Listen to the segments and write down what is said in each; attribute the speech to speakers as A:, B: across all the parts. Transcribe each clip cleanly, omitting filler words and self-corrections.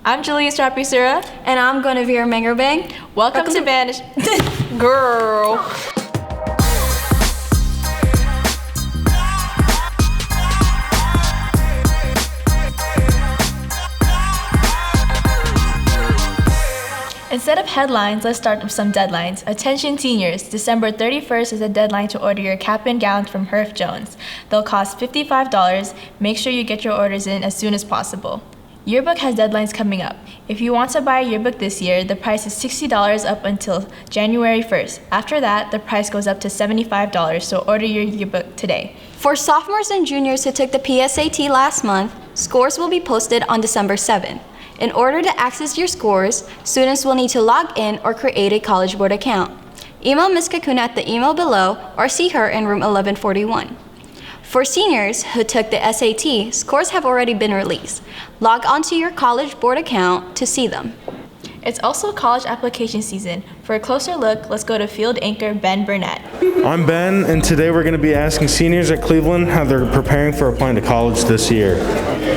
A: I'm Julia Strappi-Sura.
B: And I'm Guinevere Mengerbang.
A: Welcome to Vantage. Girl. Instead of headlines, let's start with some deadlines. Attention seniors, December 31st is the deadline to order your cap and gowns from Herff Jones. They'll cost $55. Make sure you get your orders in as soon as possible. Yearbook has deadlines coming up. If you want to buy a yearbook this year, the price is $60 up until January 1st. After that, the price goes up to $75, so order your yearbook today.
B: For sophomores and juniors who took the PSAT last month, scores will be posted on December 7th. In order to access your scores, students will need to log in or create a College Board account. Email Ms. Kakuna at the email below or see her in room 1141. For seniors who took the SAT, scores have already been released. Log onto your College Board account to see them.
A: It's also college application season. For a closer look, let's go to field anchor Ben Burnett.
C: I'm Ben, and today we're going to be asking seniors at Cleveland how they're preparing for applying to college this year.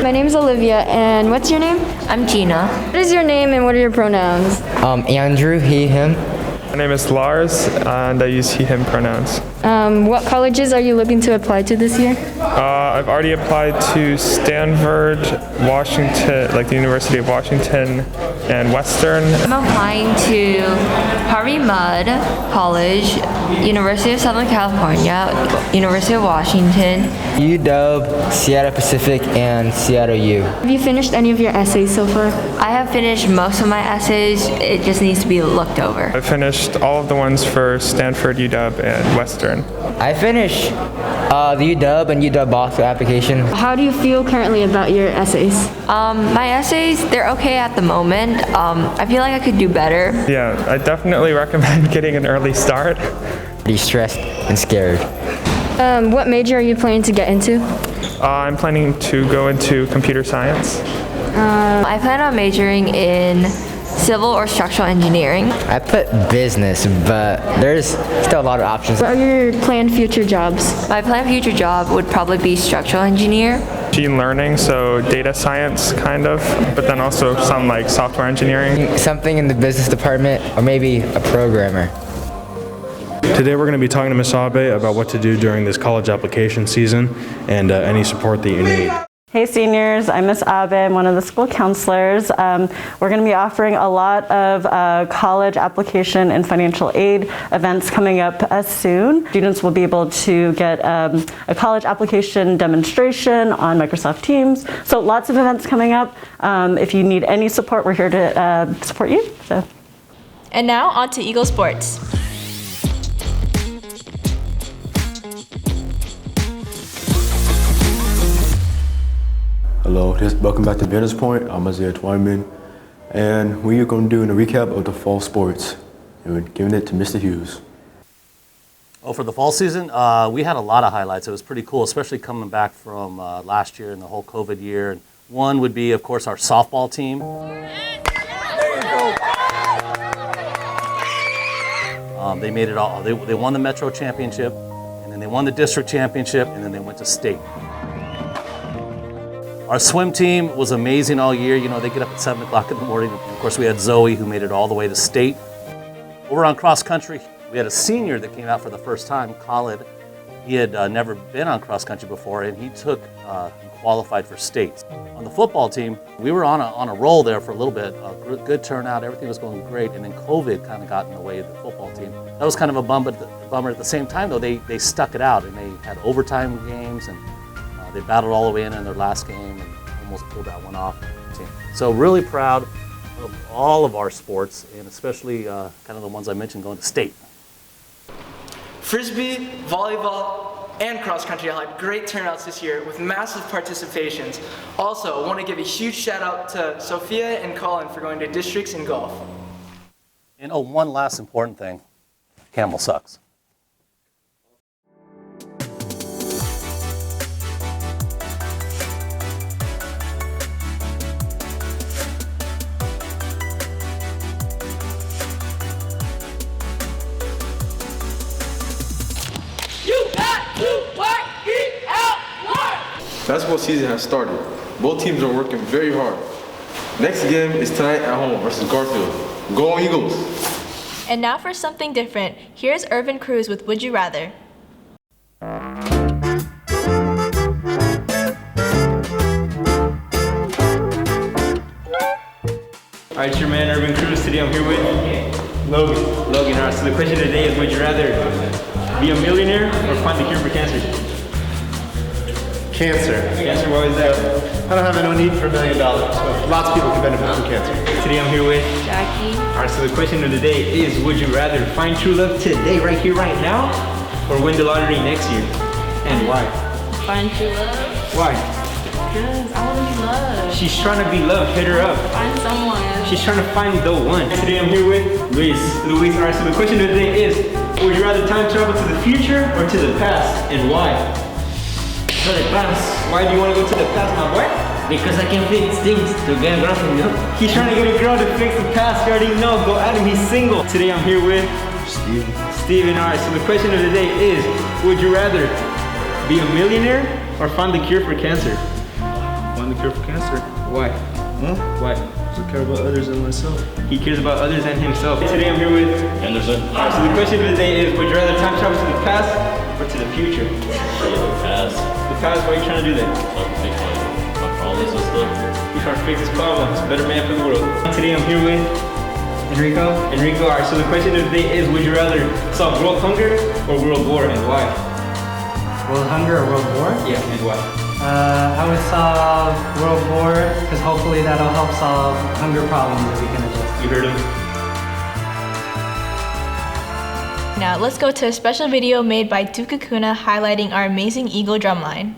D: My name is Olivia, and what's your name?
E: I'm Gina.
D: What is your name and what are your pronouns?
E: Andrew, he, him.
F: My name is Lars, and I use he, him pronouns.
D: What colleges are you looking to apply to this year?
F: I've already applied to Stanford, Washington, like the University of Washington, and Western.
E: I'm applying to Harvey Mudd College, University of Southern California, University of Washington,
G: UW, Seattle Pacific, and Seattle U.
D: Have you finished any of your essays so far?
E: I have finished most of my essays. It just needs to be looked over.
F: I finished all of the ones for Stanford, UW, and Western.
G: I finished the UW and UW Boston application.
D: How do you feel currently about your essays?
E: My essays, they're okay at the moment. I feel like I could do better.
F: Yeah, I definitely recommend getting an early start.
G: Pretty stressed and scared.
D: What major are you planning to get into?
F: I'm planning to go into computer science.
E: I plan on majoring in civil or structural engineering.
G: I put business, but there's still a lot of options.
D: What are your planned future jobs?
E: My planned future job would probably be structural engineer.
F: Machine learning, so data science kind of, but then also some like software engineering.
G: Something in the business department, or maybe a programmer.
C: Today we're going to be talking to Ms. Abe about what to do during this college application season and any support that you need.
H: Hey seniors, I'm Ms. Abe, I'm one of the school counselors. We're going to be offering a lot of college application and financial aid events coming up soon. Students will be able to get a college application demonstration on Microsoft Teams. So lots of events coming up. If you need any support, we're here to support you. So.
A: And now on to Eagle Sports.
I: Hello, welcome back to Vantage Point. I'm Isaiah Twyman, and we are going to do a recap of the fall sports. And we're giving it to Mr. Hughes.
J: Oh, for the fall season, we had a lot of highlights. It was pretty cool, especially coming back from last year and the whole COVID year. And one would be, of course, our softball team. They made it all. They won the Metro Championship, and then they won the District Championship, and then they went to state. Our swim team was amazing all year. You know, they get up at 7 o'clock in the morning. Of course, we had Zoe, who made it all the way to state. Over on cross country, we had a senior that came out for the first time, Khalid. He had never been on cross country before, and he took and qualified for states. On the football team, we were on a roll there for a little bit. Good turnout, everything was going great, and then COVID kind of got in the way of the football team. That was kind of a bummer. At the same time, though, they stuck it out, and they had overtime games, and they battled all the way in their last game and almost pulled that one off. So really proud of all of our sports, and especially kind of the ones I mentioned going to state.
K: Frisbee, volleyball, and cross country all had great turnouts this year with massive participations. Also, I want to give a huge shout out to Sophia and Colin for going to districts in golf.
J: And oh, one last important thing, Camel sucks.
L: Basketball season has started. Both teams are working very hard. Next game is tonight at home versus Garfield. Go Eagles!
A: And now for something different. Here's Irvin Cruz with Would You Rather.
M: All right, it's your man Irvin Cruz. Today I'm here with Logan. All right, so the question today is, would you rather be a millionaire or find the cure for cancer?
N: Cancer.
M: Cancer, why is that?
N: I don't have no need for $1 million. So lots of people can benefit from cancer.
M: Today I'm here with
E: Jackie.
M: All right, so the question of the day is, would you rather find true love today, right here, right now, or win the lottery next year? And why?
E: Find true love.
M: Why?
E: Because I want to be loved.
M: She's trying to be loved. Hit her up.
E: Find someone.
M: She's trying to find the one. Today I'm here with Luis. All right, so the question of the day is, would you rather time travel to the future or to the past, and why?
G: To the past.
M: Why do you want to go to the past, my boy?
G: Because I can fix things to get a girlfriend, you know?
M: He's trying to get a girl to fix the past. You already know. Go at him. He's single. Today I'm here with Steven. All right, so the question of the day is, would you rather be a millionaire or find the cure for cancer?
L: Find the cure for cancer.
M: Why?
L: Huh?
M: Why?
L: I care about others than myself.
M: He cares about others than himself. Today I'm here with
O: Anderson.
M: Alright, so the question of the day is, would you rather time travel to the past or to the future?
O: The past.
M: The past, why are you trying to do that?
O: So I can fix my problems and stuff.
M: He's trying to fix his problems. Better man for the world. Today I'm here with Enrico. Alright, so the question of the day is, would you rather solve world hunger or world war, and why?
P: World hunger or world war?
M: Yeah, and why?
P: I would solve world war because hopefully that'll help solve hunger problems that we can address.
M: You heard him.
A: Now let's go to a special video made by Dukakuna highlighting our amazing Eagle drumline.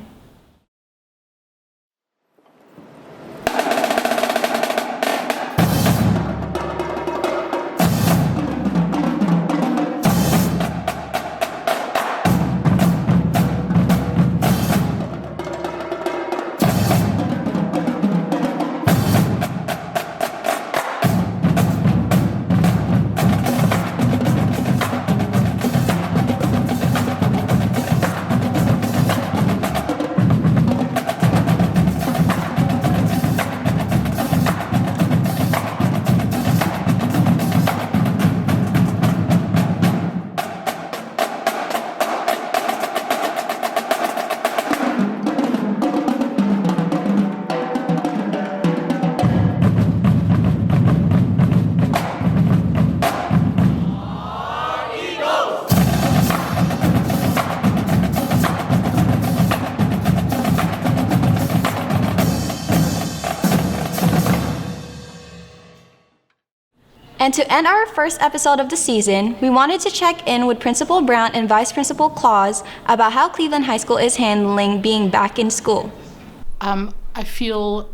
B: And to end our first episode of the season, we wanted to check in with Principal Brown and Vice Principal Claus about how Cleveland High School is handling being back in school.
Q: I feel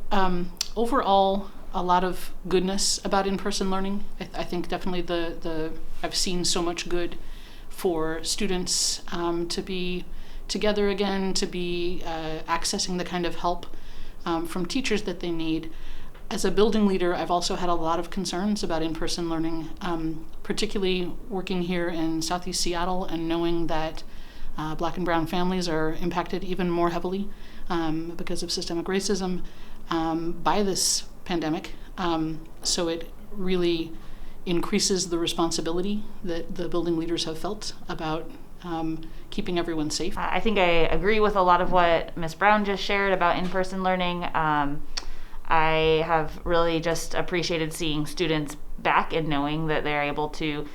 Q: overall a lot of goodness about in-person learning. I think definitely I've seen so much good for students to be together again, to be accessing the kind of help from teachers that they need. As a building leader, I've also had a lot of concerns about in-person learning, particularly working here in Southeast Seattle and knowing that Black and brown families are impacted even more heavily because of systemic racism by this pandemic. So it really increases the responsibility that the building leaders have felt about keeping everyone safe.
R: I think I agree with a lot of what Ms. Brown just shared about in-person learning. I have really just appreciated seeing students back and knowing that they're able to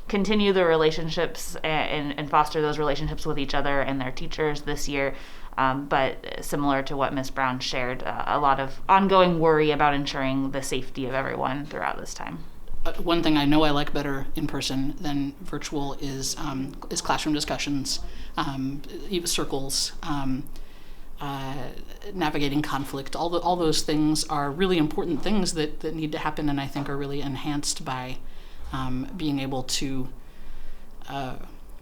R: continue the relationships and foster those relationships with each other and their teachers this year. But similar to what Ms. Brown shared, a lot of ongoing worry about ensuring the safety of everyone throughout this time.
Q: One thing I know I like better in person than virtual is classroom discussions, circles, navigating conflict. All those things are really important things that need to happen, and I think are really enhanced by being able to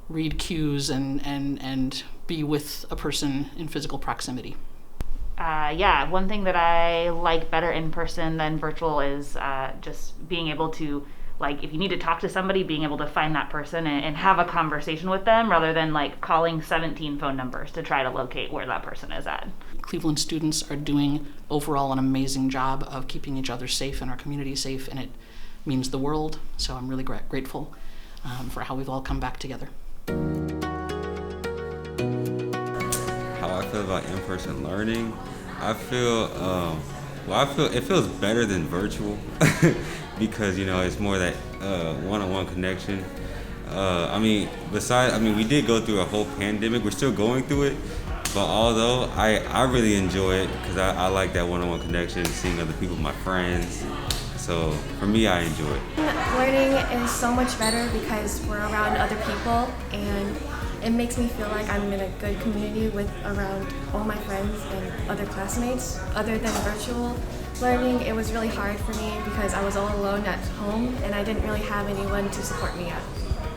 Q: read cues and be with a person in physical proximity.
R: Yeah, one thing that I like better in person than virtual is just being able to like if you need to talk to somebody, being able to find that person and have a conversation with them rather than like calling 17 phone numbers to try to locate where that person is at.
Q: Cleveland students are doing overall an amazing job of keeping each other safe and our community safe, and it means the world. So I'm really grateful for how we've all come back together.
S: How I feel about in-person learning, I feel it feels better than virtual because it's more that one-on-one connection. We did go through a whole pandemic. We're still going through it, but although I really enjoy it because I like that one-on-one connection, seeing other people, my friends. So for me, I enjoy it.
T: Learning is so much better because we're around other people, and it makes me feel like I'm in a good community with around all my friends and other classmates. Other than virtual learning, it was really hard for me because I was all alone at home and I didn't really have anyone to support me at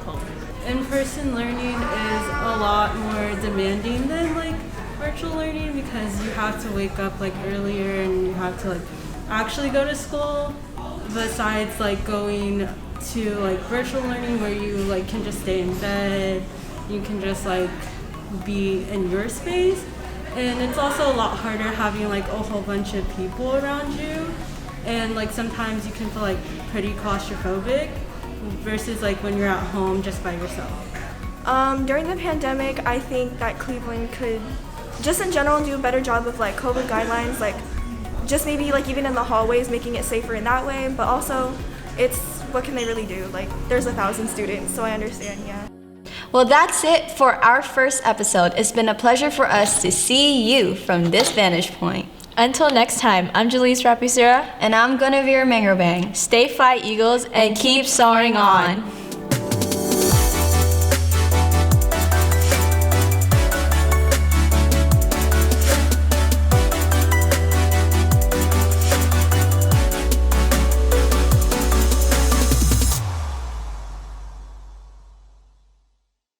T: home.
U: In-person learning is a lot more demanding than like virtual learning because you have to wake up like earlier and you have to like actually go to school, besides like going to like virtual learning where you like can just stay in bed, you can just like be in your space, and it's also a lot harder having like a whole bunch of people around you, and like sometimes you can feel like pretty claustrophobic versus like when you're at home just by yourself.
T: During the pandemic, I think that Cleveland could just in general do a better job with like COVID guidelines, like just maybe like even in the hallways making it safer in that way, but also it's what can they really do? Like there's 1,000 students, so I understand, yeah.
B: Well, that's it for our first episode. It's been a pleasure for us to see you from this vantage point.
A: Until next time, I'm Jalise Rapicera.
B: And I'm Guinevere Mangrobang.
A: Stay fly, Eagles, and keep soaring on.